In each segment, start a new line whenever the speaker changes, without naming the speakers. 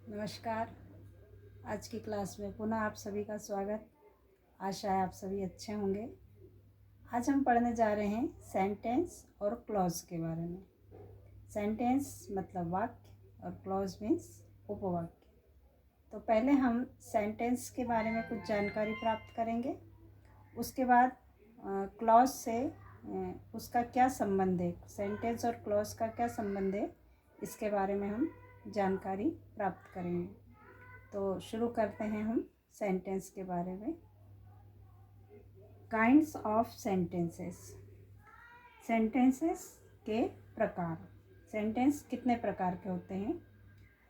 नमस्कार। आज की क्लास में पुनः आप सभी का स्वागत। आशा है आप सभी अच्छे होंगे। आज हम पढ़ने जा रहे हैं सेंटेंस और क्लॉज के बारे में। सेंटेंस मतलब वाक्य और क्लॉज मीन्स उपवाक्य। तो पहले हम सेंटेंस के बारे में कुछ जानकारी प्राप्त करेंगे। उसके बाद क्लॉज से उसका क्या संबंध है, सेंटेंस और क्लॉज का क्या संबंध है, इसके बारे में हम जानकारी प्राप्त करेंगे। तो शुरू करते हैं हम सेंटेंस के बारे में। Kinds of sentences. सेंटेंसेस के प्रकार। सेंटेंस कितने प्रकार के होते हैं?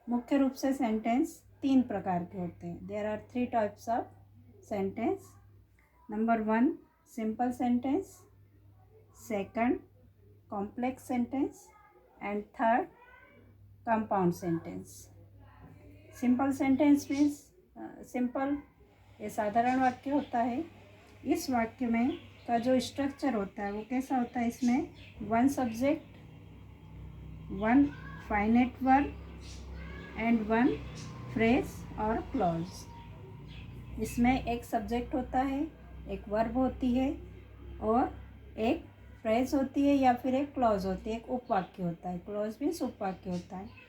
मुख्य रूप से सेंटेंस 3 प्रकार के होते हैं। There are 3 types of sentence. Number 1 simple sentence, second complex sentence and third compound sentence. Simple sentence means simple, ये साधारण वाक्य होता है। इस वाक्य में का जो स्ट्रक्चर होता है वो कैसा होता है? इसमें 1 subject, 1 finite verb and 1 phrase और क्लॉज। इसमें एक सब्जेक्ट होता है, एक वर्ब होती है और एक फ्रेज होती है या फिर एक क्लॉज होती है, एक उपवाक्य होता है। क्लॉज मीन्स उपवाक्य होता है।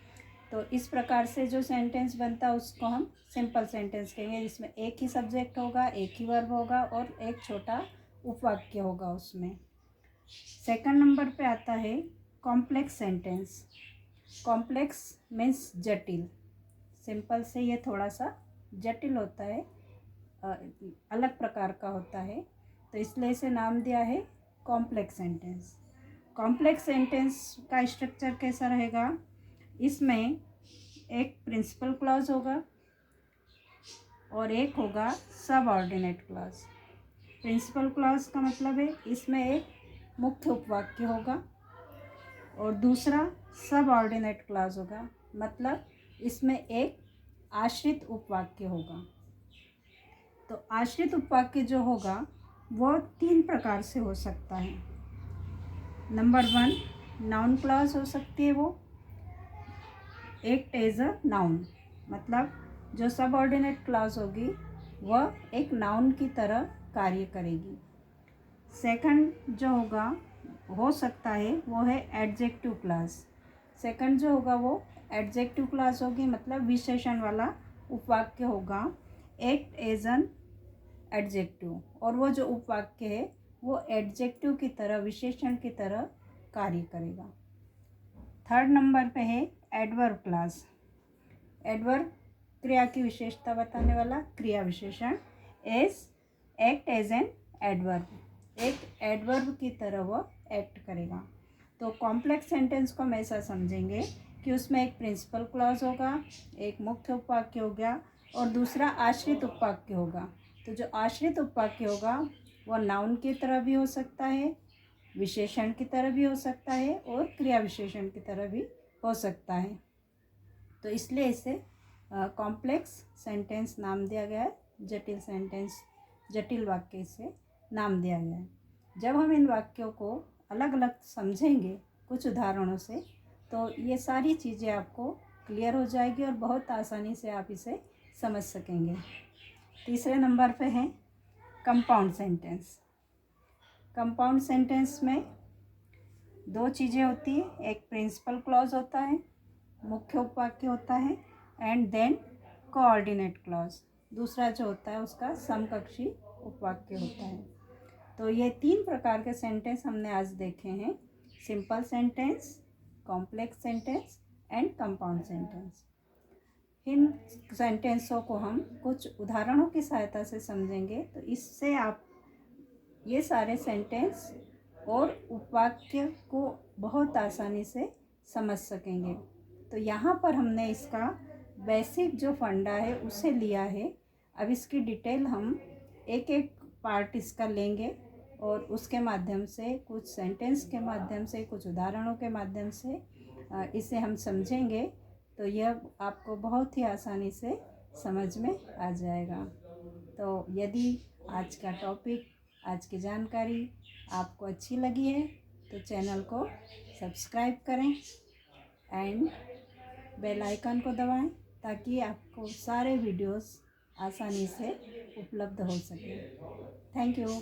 तो इस प्रकार से जो सेंटेंस बनता है उसको हम सिंपल सेंटेंस कहेंगे, जिसमें एक ही सब्जेक्ट होगा, एक ही वर्ब होगा और एक छोटा उपवाक्य होगा उसमें। सेकंड नंबर पे आता है कॉम्प्लेक्स सेंटेंस। कॉम्प्लेक्स मीन्स जटिल। सिंपल से ये थोड़ा सा जटिल होता है, अलग प्रकार का होता है, तो इसलिए इसे नाम दिया है कॉम्प्लेक्स सेंटेंस। कॉम्प्लेक्स सेंटेंस का स्ट्रक्चर कैसा रहेगा? इसमें एक प्रिंसिपल क्लॉज होगा और एक होगा सबऑर्डिनेट क्लॉज। प्रिंसिपल क्लॉज का मतलब है इसमें एक मुख्य उपवाक्य होगा और दूसरा सबऑर्डिनेट क्लॉज होगा, मतलब इसमें एक आश्रित उपवाक्य होगा। तो आश्रित उपवाक्य जो होगा वो 3 प्रकार से हो सकता है। नंबर 1 नाउन क्लॉज हो सकती है, वो एक्ट एज अ नाउन, मतलब जो सबऑर्डिनेट क्लॉज होगी वह एक नाउन की तरह कार्य करेगी। सेकंड जो होगा हो सकता है वो है एडजेक्टिव क्लॉज। सेकंड जो होगा वो एडजेक्टिव क्लॉज होगी, मतलब विशेषण वाला उपवाक्य होगा, एक्ट एज एन एडजेक्टिव, और वो जो उपवाक्य है वो एडजेक्टिव की तरह, विशेषण की तरह कार्य करेगा। थर्ड नंबर पे है एडवर्ब क्लॉज। एडवर्ब क्रिया की विशेषता बताने वाला क्रिया विशेषण। एक्ट एज एन एडवर्ब, एक एडवर्ब की तरह वो एक्ट करेगा। तो कॉम्प्लेक्स सेंटेंस को हम ऐसा समझेंगे कि उसमें एक प्रिंसिपल क्लॉज होगा, एक मुख्य उपवाक्य हो गया और दूसरा आश्रित उपवाक्य होगा। तो जो आश्रित उपवाक्य होगा वो नाउन की तरह भी हो सकता है, विशेषण की तरह भी हो सकता है और क्रिया विशेषण की तरह भी हो सकता है। तो इसलिए इसे कॉम्प्लेक्स सेंटेंस नाम दिया गया है। जटिल सेंटेंस, जटिल वाक्य इसे नाम दिया गया है। जब हम इन वाक्यों को अलग अलग समझेंगे कुछ उदाहरणों से, तो ये सारी चीज़ें आपको क्लियर हो जाएगी और बहुत आसानी से आप इसे समझ सकेंगे। तीसरे नंबर पे है कंपाउंड सेंटेंस। कंपाउंड सेंटेंस में 2 चीज़ें होती है, एक प्रिंसिपल क्लॉज होता है, मुख्य उपवाक्य होता है, एंड देन कोऑर्डिनेट क्लॉज, दूसरा जो होता है उसका समकक्षी उपवाक्य होता है। तो ये 3 प्रकार के सेंटेंस हमने आज देखे हैं, simple sentence, complex sentence and compound sentence. इन सेंटेंसों को हम कुछ उदाहरणों की सहायता से समझेंगे, तो इससे आप ये सारे सेंटेंस और उपवाक्य को बहुत आसानी से समझ सकेंगे। तो यहाँ पर हमने इसका बेसिक जो फंडा है उसे लिया है। अब इसकी डिटेल हम एक एक पार्ट इसका लेंगे और उसके माध्यम से, कुछ सेंटेंस के माध्यम से, कुछ उदाहरणों के माध्यम से इसे हम समझेंगे, तो यह आपको बहुत ही आसानी से समझ में आ जाएगा। तो यदि आज का टॉपिक, आज की जानकारी आपको अच्छी लगी है तो चैनल को सब्सक्राइब करें एंड बेल आइकन को दबाएं ताकि आपको सारे वीडियोस आसानी से उपलब्ध हो सके। Thank you.